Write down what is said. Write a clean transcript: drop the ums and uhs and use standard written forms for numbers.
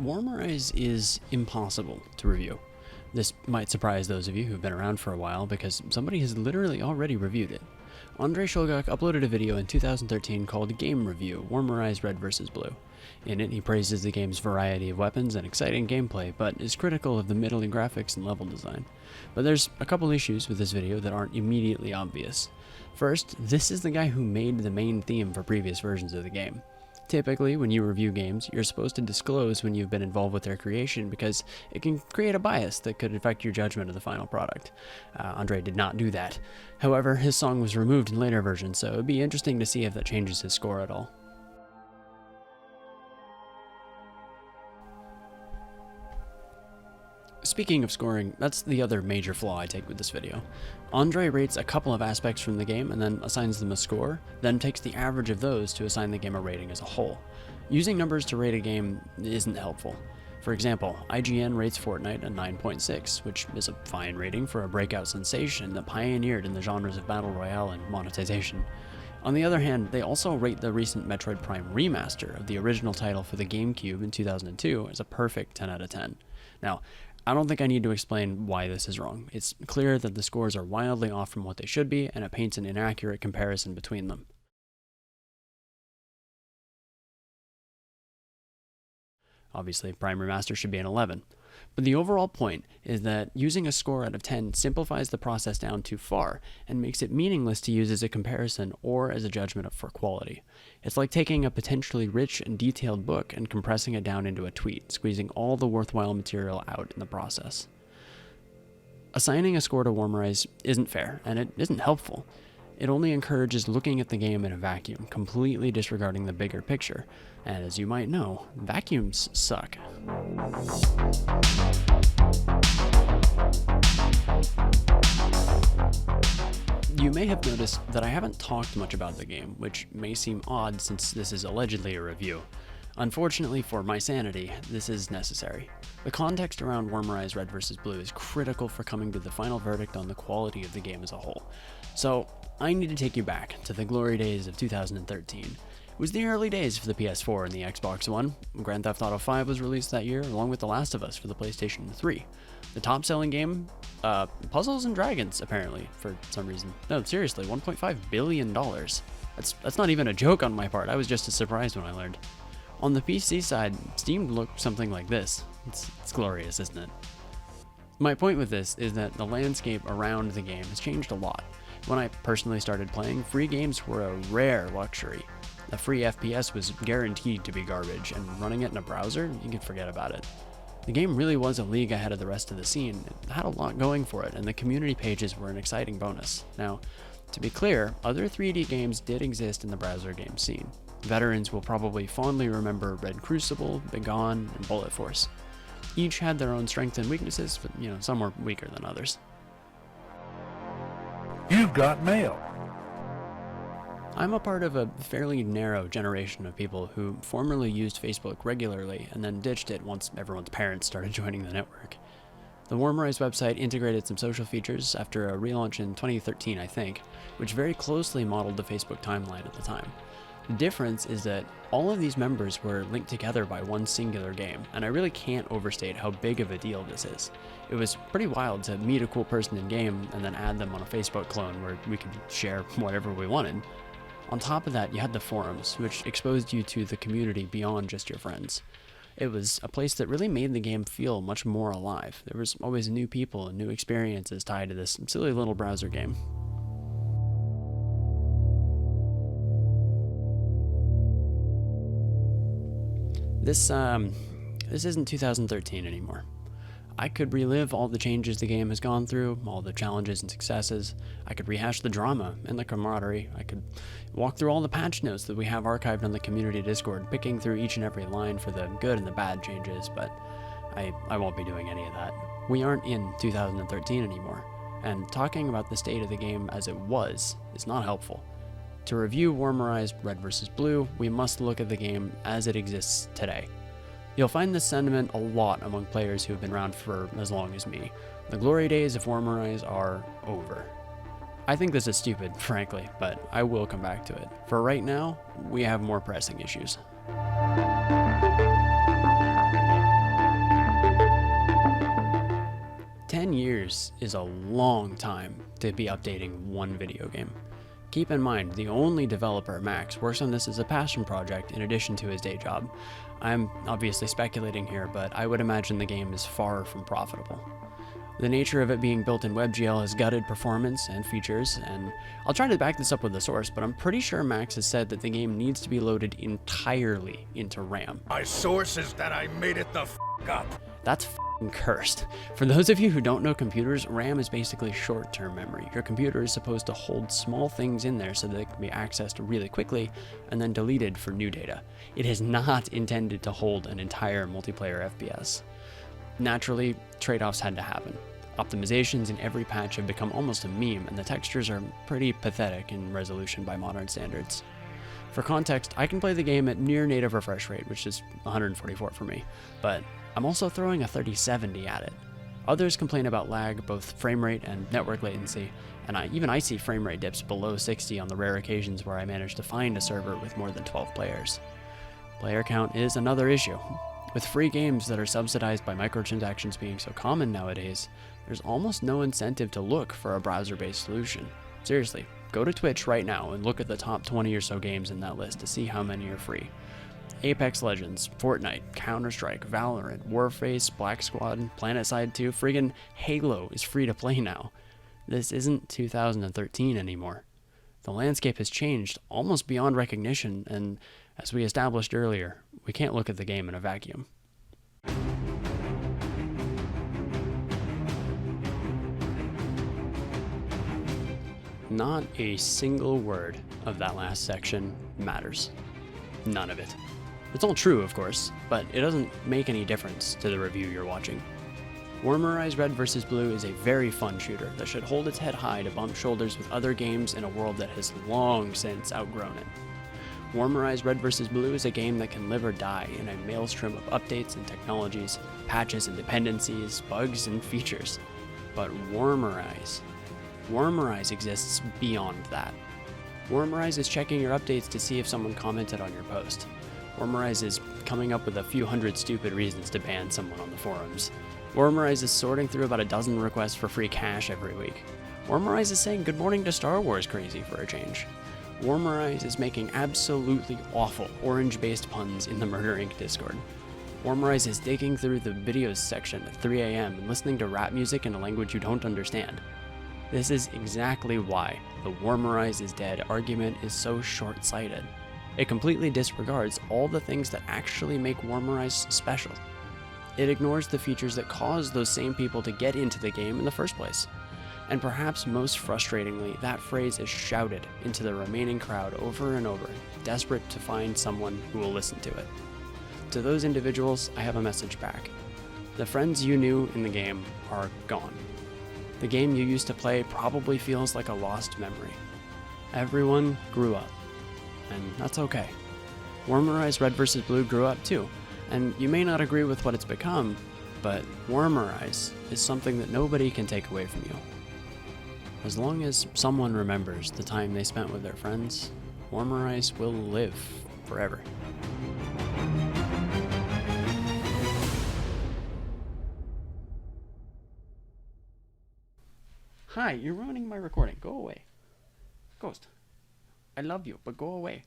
Warmerise is impossible to review. This might surprise those of you who've been around for a while because somebody has literally already reviewed it. Andrei Shulgak uploaded a video in 2013 called Game Review, Warmerise Red vs. Blue. In it, he praises the game's variety of weapons and exciting gameplay, but is critical of the middling graphics and level design. But there's a couple issues with this video that aren't immediately obvious. First, this is the guy who made the main theme for previous versions of the game. Typically, when you review games, you're supposed to disclose when you've been involved with their creation because it can create a bias that could affect your judgment of the final product. Andrei did not do that. However, his song was removed in later versions, so it'd be interesting to see if that changes his score at all. Speaking of scoring, that's the other major flaw I take with this video. Andrei rates a couple of aspects from the game and then assigns them a score, then takes the average of those to assign the game a rating as a whole. Using numbers to rate a game isn't helpful. For example, IGN rates Fortnite a 9.6, which is a fine rating for a breakout sensation that pioneered in the genres of battle royale and monetization. On the other hand, they also rate the recent Metroid Prime remaster of the original title for the GameCube in 2002 as a perfect 10 out of 10. Now, I don't think I need to explain why this is wrong. It's clear that the scores are wildly off from what they should be, and it paints an inaccurate comparison between them. Obviously, Prime Remaster should be an 11. But the overall point is that using a score out of 10 simplifies the process down too far and makes it meaningless to use as a comparison or as a judgment for quality. It's like taking a potentially rich and detailed book and compressing it down into a tweet, squeezing all the worthwhile material out in the process. Assigning a score to Warmerise isn't fair, and it isn't helpful. It only encourages looking at the game in a vacuum, completely disregarding the bigger picture. And as you might know, vacuums suck. You may have noticed that I haven't talked much about the game, which may seem odd since this is allegedly a review. Unfortunately for my sanity, this is necessary. The context around Warmerise Red vs. Blue is critical for coming to the final verdict on the quality of the game as a whole. So, I need to take you back to the glory days of 2013. It was the early days for the PS4 and the Xbox One. Grand Theft Auto 5 was released that year, along with The Last of Us for the PlayStation 3. The top-selling game? Puzzles and Dragons, apparently, for some reason. No, seriously, $1.5 billion. That's not even a joke on my part. I was just as surprised when I learned. On the PC side, Steam looked something like this. It's glorious, isn't it? My point with this is that the landscape around the game has changed a lot. When I personally started playing, free games were a rare luxury. A free FPS was guaranteed to be garbage, and running it in a browser, you can forget about it. The game really was a league ahead of the rest of the scene. It had a lot going for it, and the community pages were an exciting bonus. Now, to be clear, other 3D games did exist in the browser game scene. Veterans will probably fondly remember Red Crucible, Begone, and Bullet Force. Each had their own strengths and weaknesses, but some were weaker than others. You've got mail. I'm a part of a fairly narrow generation of people who formerly used Facebook regularly and then ditched it once everyone's parents started joining the network. The Warmerise website integrated some social features after a relaunch in 2013, I think, which very closely modeled the Facebook timeline at the time. The difference is that all of these members were linked together by one singular game, and I really can't overstate how big of a deal this is. It was pretty wild to meet a cool person in game and then add them on a Facebook clone where we could share whatever we wanted. On top of that, you had the forums, which exposed you to the community beyond just your friends. It was a place that really made the game feel much more alive. There was always new people and new experiences tied to this silly little browser game. This isn't 2013 anymore. I could relive all the changes the game has gone through, all the challenges and successes. I could rehash the drama and the camaraderie. I could walk through all the patch notes that we have archived on the community Discord, picking through each and every line for the good and the bad changes, but I won't be doing any of that. We aren't in 2013 anymore, and talking about the state of the game as it was is not helpful. To review Warmerise Red vs. Blue, we must look at the game as it exists today. You'll find this sentiment a lot among players who have been around for as long as me. The glory days of Warmerise are over. I think this is stupid, frankly, but I will come back to it. For right now, we have more pressing issues. years is a long time to be updating one video game. Keep in mind, the only developer, Max, works on this as a passion project in addition to his day job. I'm obviously speculating here, but I would imagine the game is far from profitable. The nature of it being built in WebGL has gutted performance and features, and I'll try to back this up with the source, but I'm pretty sure Max has said that the game needs to be loaded entirely into RAM. My source is that I made it the f*** up. That's f***ing cursed. For those of you who don't know computers, RAM is basically short-term memory. Your computer is supposed to hold small things in there so that they can be accessed really quickly and then deleted for new data. It is not intended to hold an entire multiplayer FPS. Naturally, trade-offs had to happen. Optimizations in every patch have become almost a meme, and the textures are pretty pathetic in resolution by modern standards. For context, I can play the game at near native refresh rate, which is 144 for me, but I'm also throwing a 3070 at it. Others complain about lag, both frame rate and network latency, and I see frame rate dips below 60 on the rare occasions where I manage to find a server with more than 12 players. Player count is another issue. With free games that are subsidized by microtransactions being so common nowadays, there's almost no incentive to look for a browser-based solution. Seriously, go to Twitch right now and look at the top 20 or so games in that list to see how many are free. Apex Legends, Fortnite, Counter-Strike, Valorant, Warface, Black Squad, PlanetSide 2, friggin' Halo is free to play now. This isn't 2013 anymore. The landscape has changed almost beyond recognition, and as we established earlier, we can't look at the game in a vacuum. Not a single word of that last section matters. None of it. It's all true, of course, but it doesn't make any difference to the review you're watching. Warmerise Red vs. Blue is a very fun shooter that should hold its head high to bump shoulders with other games in a world that has long since outgrown it. Warmerise Red vs. Blue is a game that can live or die in a maelstrom of updates and technologies, patches and dependencies, bugs and features. But Warmerise exists beyond that. Warmerise is checking your updates to see if someone commented on your post. Warmerise is coming up with a few hundred stupid reasons to ban someone on the forums. Warmerise is sorting through about a dozen requests for free cash every week. Warmerise is saying good morning to Star Wars crazy for a change. Warmerise is making absolutely awful orange-based puns in the Murder Inc. Discord. Warmerise is digging through the videos section at 3 a.m. and listening to rap music in a language you don't understand. This is exactly why the Warmerise is dead argument is so short-sighted. It completely disregards all the things that actually make Warmerise special. It ignores the features that cause those same people to get into the game in the first place. And perhaps most frustratingly, that phrase is shouted into the remaining crowd over and over, desperate to find someone who will listen to it. To those individuals, I have a message back. The friends you knew in the game are gone. The game you used to play probably feels like a lost memory. Everyone grew up, and that's okay. Warmerise Red vs. Blue grew up too, and you may not agree with what it's become, but Warmerise is something that nobody can take away from you. As long as someone remembers the time they spent with their friends, Warmerise will live forever. Hi, you're ruining my recording. Go away. Ghost, I love you, but go away.